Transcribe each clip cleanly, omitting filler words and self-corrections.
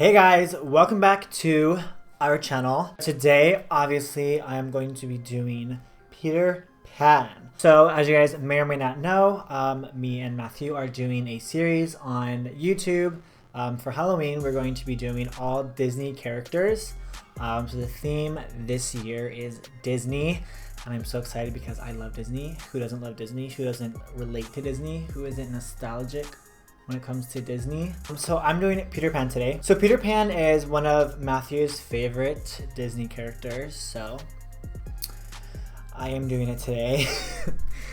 Hey guys, welcome back to our channel. Today, obviously, I am going to be doing Peter Pan. So as you guys may or may not know, me and Matthew are doing a series on YouTube. For Halloween, we're going to be doing all Disney characters. So the theme this year is Disney. And I'm so excited because I love Disney. Who doesn't love Disney? Who doesn't relate to Disney? Who isn't nostalgic when it comes to Disney? So I'm doing Peter Pan today. So Peter Pan is one of Matthew's favorite Disney characters, so I am doing it today.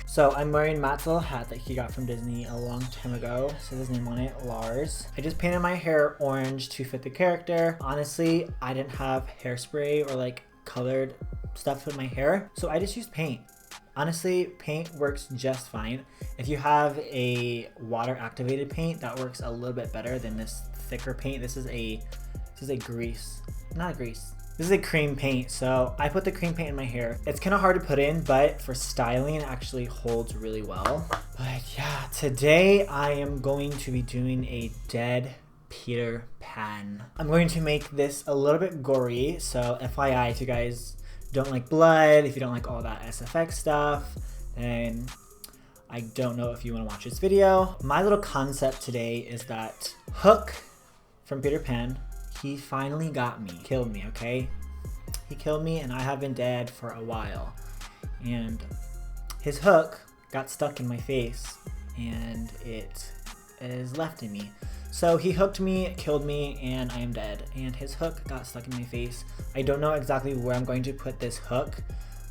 So I'm wearing Matt's little hat that he got from Disney a long time ago. Says his name on it, Lars. I just painted my hair orange to fit the character. Honestly, I didn't have hairspray or like colored stuff with my hair, so I just used paint. Honestly, paint works just fine. If you have a water activated paint, that works a little bit better than this thicker paint. This is a grease, not a grease. This is a cream paint, so I put the cream paint in my hair. It's kind of hard to put in, but for styling, it actually holds really well. But yeah, today I am going to be doing a dead Peter Pan. I'm going to make this a little bit gory, so FYI, if you guys don't like blood, if you don't like all that SFX stuff, then I don't know if you want to watch this video. My little concept today is that Hook from Peter Pan, he finally got me, killed me, okay? He killed me and I have been dead for a while. And his hook got stuck in my face and it is left in me. So he hooked me, killed me, and I am dead. And his hook got stuck in my face. I don't know exactly where I'm going to put this hook,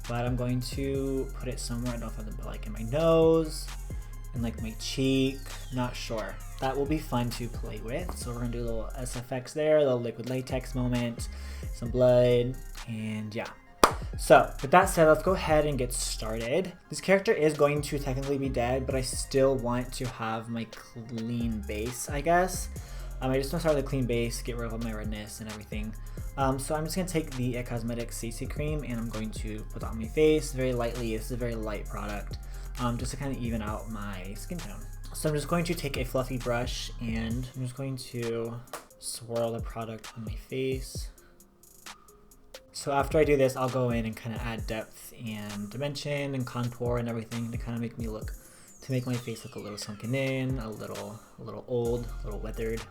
but I'm going to put it somewhere. I don't know if I'm gonna put like in my nose, in like my cheek, not sure. That will be fun to play with. So we're gonna do a little SFX there, a little liquid latex moment, some blood, and yeah. So with that said, let's go ahead and get started. This character is going to technically be dead, but I still want to have my clean base, I guess. I just want to start with a clean base, get rid of all my redness and everything. So I'm just going to take the It Cosmetics CC cream and I'm going to put that on my face very lightly. This is a very light product, just to kind of even out my skin tone. So I'm just going to take a fluffy brush and I'm just going to swirl the product on my face. So after I do this, I'll go in and kind of add depth and dimension and contour and everything to kind of make my face look a little sunken in, a little old, a little weathered.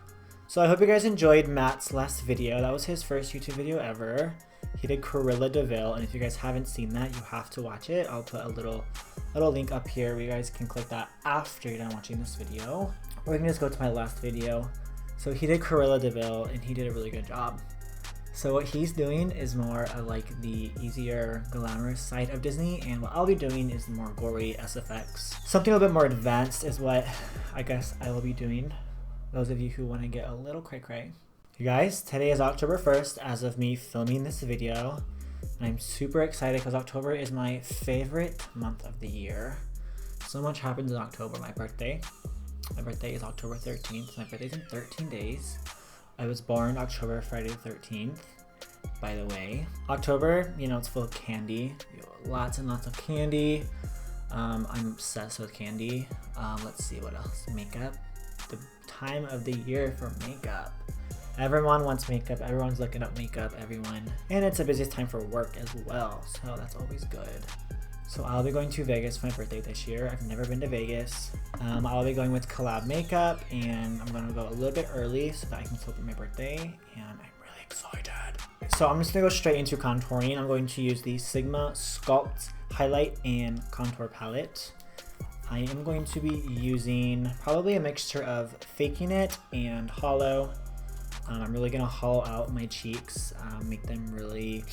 So I hope you guys enjoyed Matt's last video. That was his first YouTube video ever. He did Cruella de Vil, and if you guys haven't seen that, you have to watch it. I'll put a little link up here where you guys can click that after you're done watching this video. Or you can just go to my last video. So he did Cruella de Vil, and he did a really good job. So what he's doing is more like the easier, glamorous side of Disney, and what I'll be doing is more gory SFX. Something a little bit more advanced is what I guess I will be doing. Those of you who want to get a little cray-cray. You guys, today is October 1st as of me filming this video, and I'm super excited because October is my favorite month of the year. So much happens in October. My birthday is October 13th. My birthday's in 13 days. I was born Friday the 13th, by the way. October, you know, it's full of candy. Lots and lots of candy. I'm obsessed with candy. Let's see what else. Makeup. The time of the year for makeup. Everyone wants makeup. Everyone's looking up makeup. Everyone. And it's the busiest time for work as well, so that's always good. So I'll be going to Vegas for my birthday this year. I've never been to Vegas. I'll be going with collab makeup, and I'm going to go a little bit early so that I can celebrate my birthday, and I'm really excited. So I'm just going to go straight into contouring. I'm going to use the Sigma Sculpt Highlight and Contour Palette. I am going to be using probably a mixture of Faking It and Hollow. I'm really going to hollow out my cheeks, make them really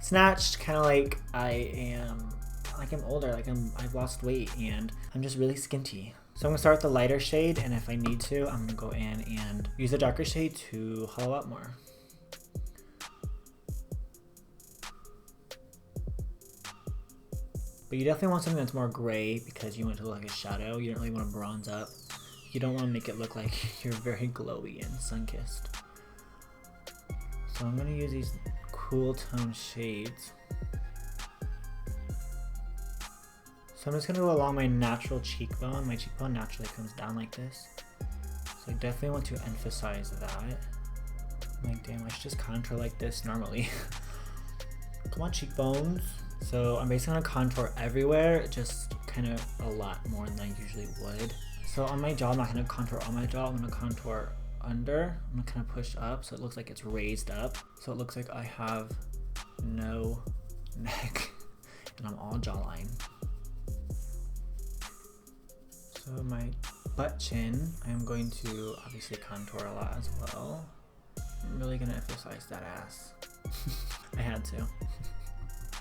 snatched, kind of like I'm older, I've lost weight and I'm just really skinty. So I'm gonna start with the lighter shade, and if I need to, I'm gonna go in and use the darker shade to hollow out more. But you definitely want something that's more gray because you want it to look like a shadow. You don't really want to bronze up. You don't want to make it look like you're very glowy and sun-kissed. So I'm gonna use these cool tone shades. So I'm just gonna go along my natural cheekbone. My cheekbone naturally comes down like this. So I definitely want to emphasize that. I'm like, damn, I should just contour like this normally. Come on, cheekbones. So I'm basically gonna contour everywhere, just kind of a lot more than I usually would. So on my jaw, I'm not gonna contour on my jaw, I'm gonna contour under. I'm gonna kind of push up so it looks like it's raised up. So it looks like I have no neck and I'm all jawline. So my butt chin, I'm going to obviously contour a lot as well. I'm really gonna emphasize that ass. I had to.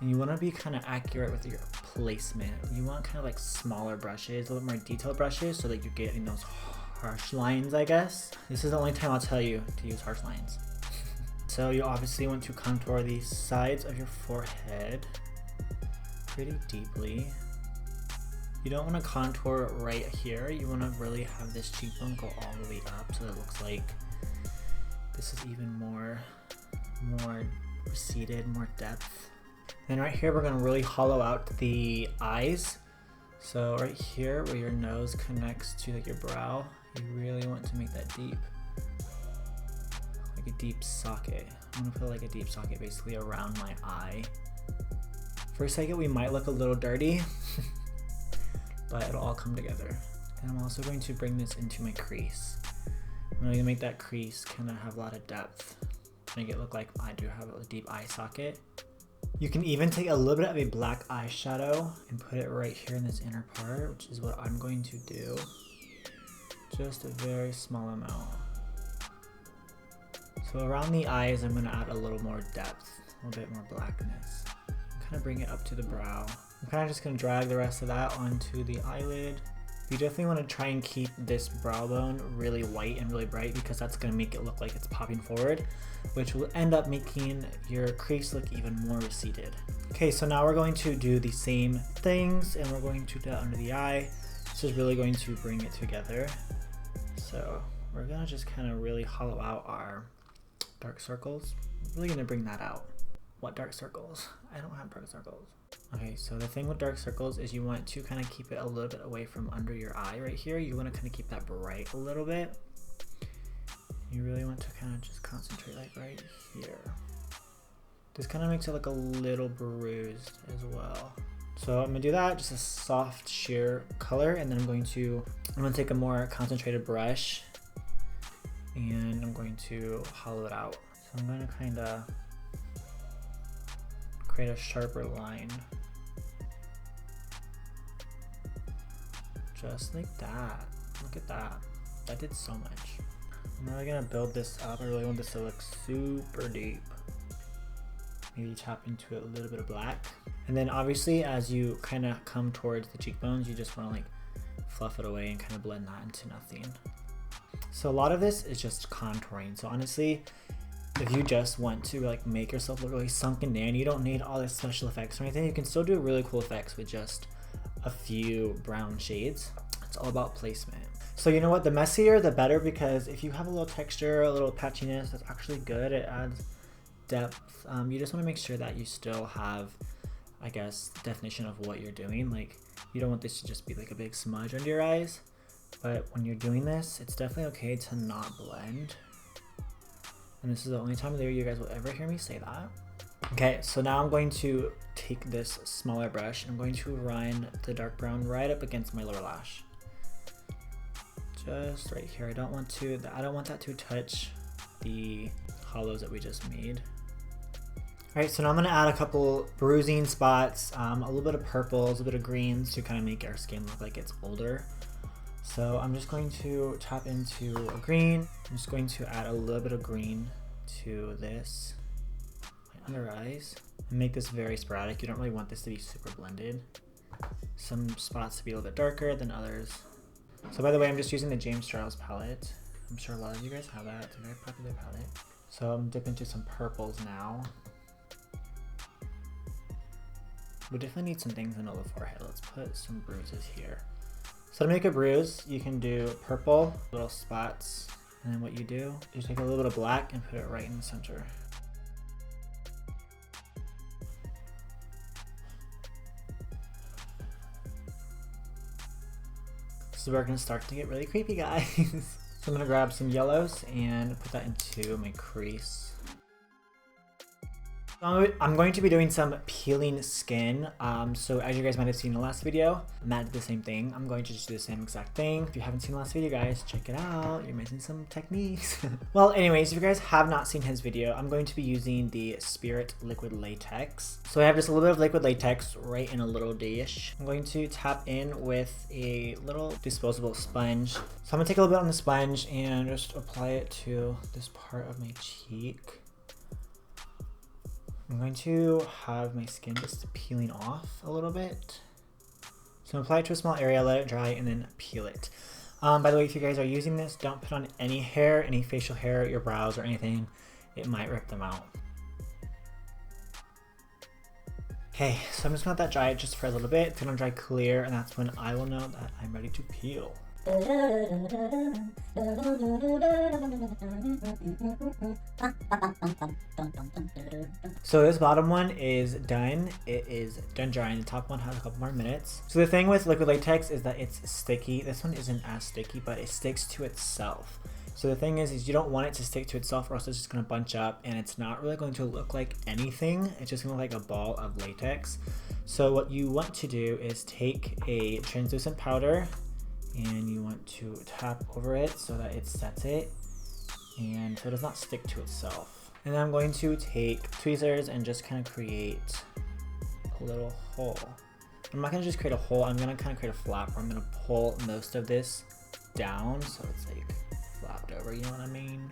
And you want to be kind of accurate with your placement. You want kind of like smaller brushes, a little more detailed brushes, so that you're getting those harsh lines, I guess. This is the only time I'll tell you to use harsh lines. So you obviously want to contour the sides of your forehead pretty deeply. You don't want to contour right here. You want to really have this cheekbone go all the way up so that it looks like this is even more receded, more depth. And right here, we're gonna really hollow out the eyes. So right here, where your nose connects to like your brow, you really want to make that deep, like a deep socket. I'm gonna put like a deep socket basically around my eye. For a second, we might look a little dirty, but it'll all come together. And I'm also going to bring this into my crease. I'm really gonna make that crease kind of have a lot of depth, make it look like I do have a deep eye socket. You can even take a little bit of a black eyeshadow and put it right here in this inner part, which is what I'm going to do. Just a very small amount. So around the eyes, I'm gonna add a little more depth, a little bit more blackness. Kind of bring it up to the brow. I'm kind of just gonna drag the rest of that onto the eyelid. You definitely want to try and keep this brow bone really white and really bright because that's going to make it look like it's popping forward, which will end up making your crease look even more receded. Okay, so now we're going to do the same things and we're going to do that under the eye. This is really going to bring it together. So we're going to just kind of really hollow out our dark circles. I'm really going to bring that out. What dark circles? I don't have dark circles. Okay, so the thing with dark circles is you want to kind of keep it a little bit away from under your eye right here. You want to kind of keep that bright a little bit. You really want to kind of just concentrate like right here. This kind of makes it look a little bruised as well. So I'm gonna do that, just a soft sheer color, and then I'm gonna take a more concentrated brush and I'm going to hollow it out. So I'm gonna kind of create a sharper line. Just like that. Look at that. That did so much. I'm really gonna build this up. I really want this to look super deep. Maybe tap into it a little bit of black. And then obviously as you kind of come towards the cheekbones, you just want to like fluff it away and kind of blend that into nothing. So a lot of this is just contouring. So honestly, if you just want to like make yourself look really sunken in, you don't need all this special effects or anything. You can still do really cool effects with just a few brown shades. It's all about placement. So you know what, the messier the better, because if you have a little texture, a little patchiness, that's actually good. It adds depth. You just want to make sure that you still have, I guess, definition of what you're doing. Like, you don't want this to just be like a big smudge under your eyes, but when you're doing this, it's definitely okay to not blend. And this is the only time of the year you guys will ever hear me say that. Okay, so now I'm going to take this smaller brush and I'm going to run the dark brown right up against my lower lash. Just right here. I don't want that to touch the hollows that we just made. Alright, so now I'm going to add a couple bruising spots, a little bit of purples, a little bit of greens to kind of make our skin look like it's older. So I'm just going to tap into a green. I'm just going to add a little bit of green to this, my under eyes, and make this very sporadic. You don't really want this to be super blended. Some spots to be a little bit darker than others. So by the way, I'm just using the James Charles palette. I'm sure a lot of you guys have that. It's a very popular palette. So I'm dipping into some purples now. We definitely need some things in the forehead. Let's put some bruises here. So to make a bruise, you can do purple, little spots, and then what you do is take a little bit of black and put it right in the center. This is where we're gonna start to get really creepy, guys. So I'm gonna grab some yellows and put that into my crease. So I'm going to be doing some peeling skin. So as you guys might have seen in the last video, Matt did the same thing. I'm going to just do the same exact thing. If you haven't seen the last video, guys, check it out. You're missing some techniques. Well, anyways, if you guys have not seen his video, I'm going to be using the Spirit Liquid Latex. So I have just a little bit of liquid latex right in a little dish. I'm going to tap in with a little disposable sponge. So I'm gonna take a little bit on the sponge and just apply it to this part of my cheek. I'm going to have my skin just peeling off a little bit. So apply it to a small area, let it dry, and then peel it. By the way, if you guys are using this, don't put on any hair, any facial hair, your brows or anything. It might rip them out. Okay, so I'm just gonna let that dry just for a little bit. It's gonna dry clear, and that's when I will know that I'm ready to peel. So this bottom one is done. It is done drying. The top one has a couple more minutes. So the thing with liquid latex is that it's sticky. This one isn't as sticky, but it sticks to itself. So the thing is you don't want it to stick to itself or else it's just gonna bunch up and it's not really going to look like anything. It's just gonna look like a ball of latex. So what you want to do is take a translucent powder and you want to tap over it so that it sets it and so it does not stick to itself. And then I'm going to take tweezers and just kind of create a little hole. I'm not going to just create a hole, I'm going to kind of create a flap where I'm going to pull most of this down so it's like flapped over, you know what I mean?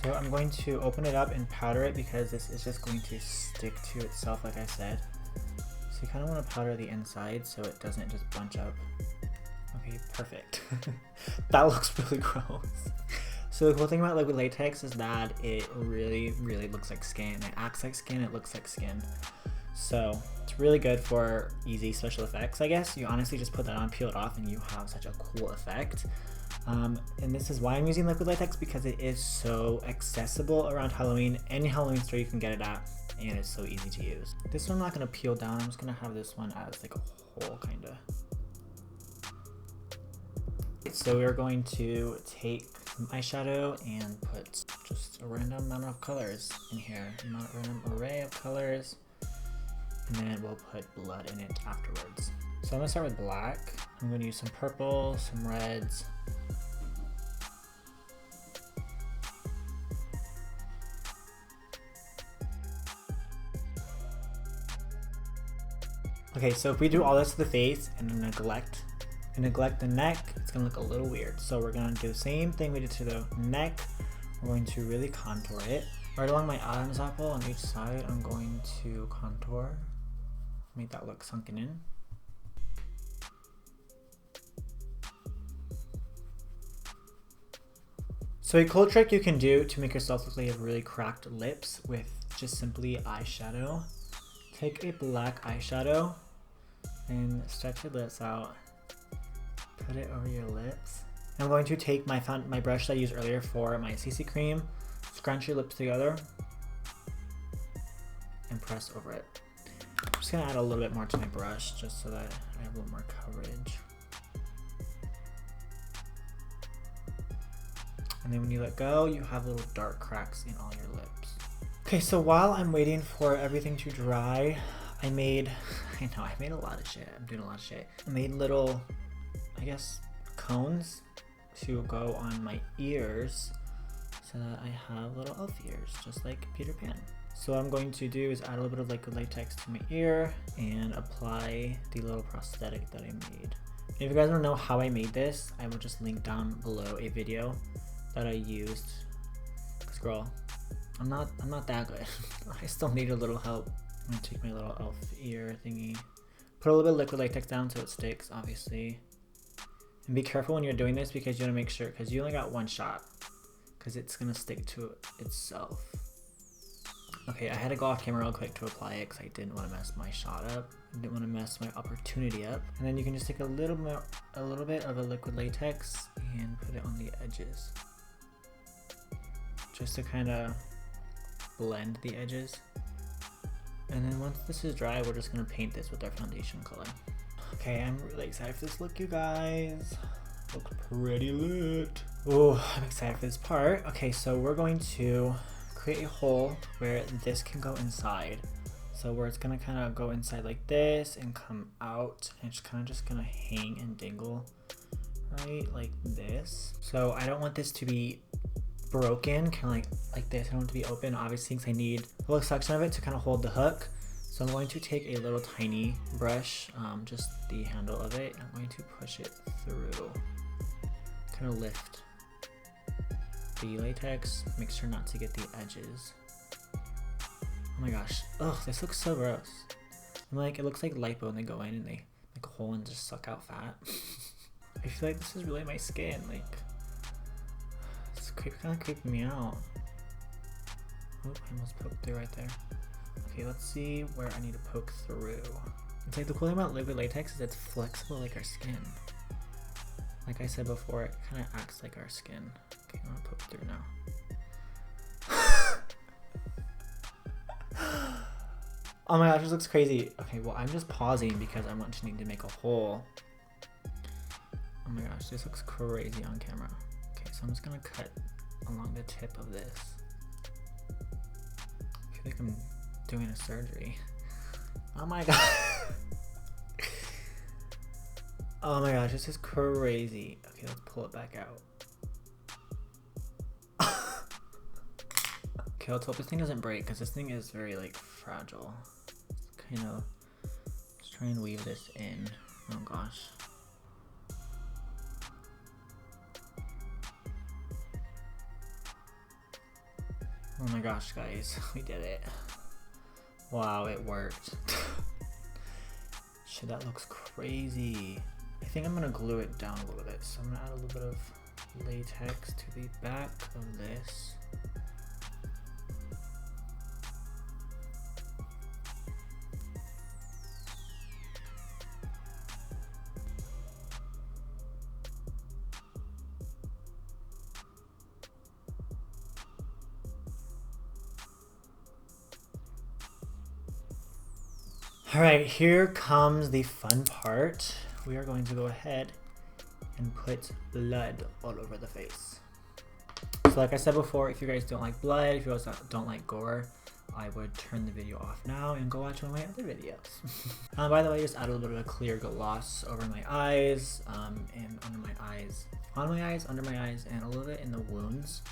So I'm going to open it up and powder it because this is just going to stick to itself like I said. So you kind of want to powder the inside so it doesn't just bunch up. Okay, perfect. That looks really gross. So the cool thing about liquid latex is that it really looks like skin. It acts like skin, it looks like skin. So it's really good for easy special effects, I guess. You honestly just put that on, peel it off, and you have such a cool effect. And this is why I'm using liquid latex, because it is so accessible around Halloween. Any Halloween store you can get it at, and it's so easy to use. This one I'm not going to peel down, I'm just going to have this one as like a hole kind of. So we're going to take some eyeshadow and put just a random amount of colors in here, a random array of colors, and then we'll put blood in it afterwards. So I'm going to start with black. I'm going to use some purple, some reds. Okay, so if we do all this to the face and neglect the neck, it's gonna look a little weird. So we're gonna do the same thing we did to the neck. We're going to really contour it. Right along my Adam's apple on each side, I'm going to contour, make that look sunken in. So a cool trick you can do to make yourself look like you have really cracked lips with just simply eyeshadow. Take a black eyeshadow and stretch your lips out. Put it over your lips. I'm going to take my brush that I used earlier for my CC cream, scrunch your lips together, and press over it. I'm just gonna add a little bit more to my brush just so that I have a little more coverage. And then when you let go, you have little dark cracks in all your lips. Okay, so while I'm waiting for everything to dry, I made a lot of shit. I'm doing a lot of shit. I made little, I guess, cones to go on my ears so that I have little elf ears, just like Peter Pan. So what I'm going to do is add a little bit of liquid latex to my ear and apply the little prosthetic that I made. And if you guys want to know how I made this, I will just link down below a video that I used. Cause girl, I'm not that good. I still need a little help. I'm gonna take my little elf ear thingy, put a little bit of liquid latex down so it sticks, obviously. And be careful when you're doing this because you wanna make sure, because you only got one shot, because it's gonna stick to itself. Okay, I had to go off camera real quick to apply it because I didn't want to mess my shot up. I didn't want to mess my opportunity up. And then you can just take a little bit of a liquid latex and put it on the edges, just to kind of blend the edges. And then once this is dry, we're just gonna paint this with our foundation color. Okay, I'm really excited for this look, you guys. Looks pretty lit. Oh, I'm excited for this part. Okay, so we're going to create a hole where this can go inside. So where it's gonna kind of go inside like this and come out, and it's kind of just gonna hang and dangle right like this. So I don't want this to be broken, kind of like this. I don't want it to be open, obviously, because I need a little section of it to kind of hold the hook. So I'm going to take a little tiny brush, just the handle of it, and I'm going to push it through, kind of lift the latex, make sure not to get the edges. Oh my gosh, ugh, this looks so gross. I'm like, it looks like lipo when they go in and they make a hole and just suck out fat. I feel like this is really my skin, like, it's kind of creeping me out. Oh, I almost poked through right there. Okay, let's see where I need to poke through. It's like the cool thing about liquid latex is it's flexible like our skin. Like I said before, it kind of acts like our skin. Okay, I'm gonna poke through now. Oh my gosh, this looks crazy. Okay, well, I'm just pausing because I want to need to make a hole. Oh my gosh, this looks crazy on camera. Okay, so I'm just gonna cut along the tip of this. I feel like I'm doing a surgery. Oh my god. Oh my gosh, this is crazy. Okay, let's pull it back out. Okay, let's hope this thing doesn't break, because this thing is very like fragile. Kind of just try and weave this in. Oh gosh. Oh my gosh, guys, we did it. Wow, it worked. Shit, that looks crazy. I think I'm gonna glue it down a little bit. So I'm gonna add a little bit of latex to the back of this. All right, here comes the fun part. We are going to go ahead and put blood all over the face. So like I said before, if you guys don't like blood, if you guys don't like gore, I would turn the video off now and go watch one of my other videos. By the way, just add a little bit of clear gloss over my eyes, and under my eyes, on my eyes, under my eyes, and a little bit in the wounds.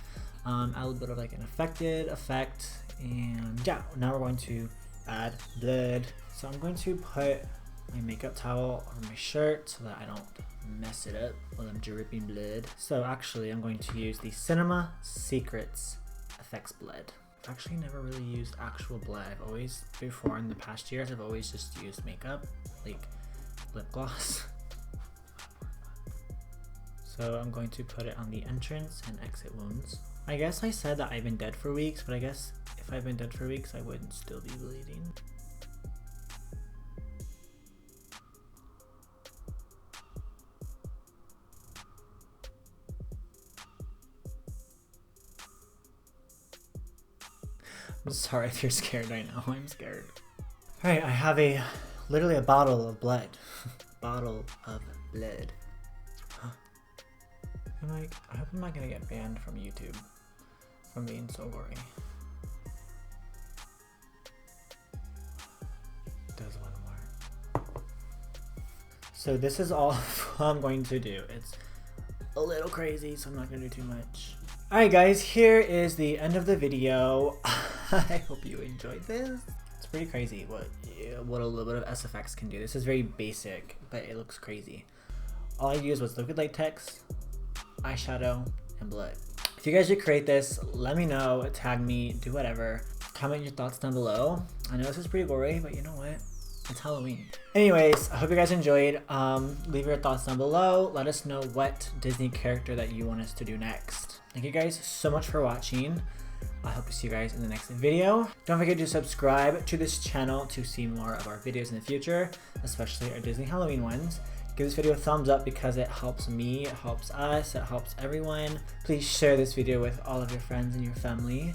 Add a little bit of like an affected effect, and yeah, now we're going to add blood. So I'm going to put my makeup towel over my shirt so that I don't mess it up while I'm dripping blood. So actually I'm going to use the Cinema Secrets Effects Blood. I've actually never really used actual blood. I've always, before in the past years, I've always just used makeup, like lip gloss. So I'm going to put it on the entrance and exit wounds. I guess I said that I've been dead for weeks, but I guess if I've been dead for weeks, I wouldn't still be bleeding. I'm sorry if you're scared right now. I'm scared. All right, I have literally a bottle of blood. Bottle of blood. I'm like, I hope I'm not gonna get banned from YouTube from being so gory. Does one more. So this is all I'm going to do. It's a little crazy, so I'm not gonna do too much. Alright guys, here is the end of the video. I hope you enjoyed this. It's pretty crazy what a little bit of SFX can do. This is very basic, but it looks crazy. All I used was liquid latex, eyeshadow, and blood. If you guys should create this, let me know, tag me, do whatever. Comment your thoughts down below. I know this is pretty gory, but you know what? It's Halloween. Anyways, I hope you guys enjoyed. Leave your thoughts down below. Let us know what Disney character that you want us to do next. Thank you guys so much for watching. I hope to see you guys in the next video. Don't forget to subscribe to this channel to see more of our videos in the future, especially our Disney Halloween ones. Give this video a thumbs up because it helps me, it helps us, it helps everyone. Please share this video with all of your friends and your family.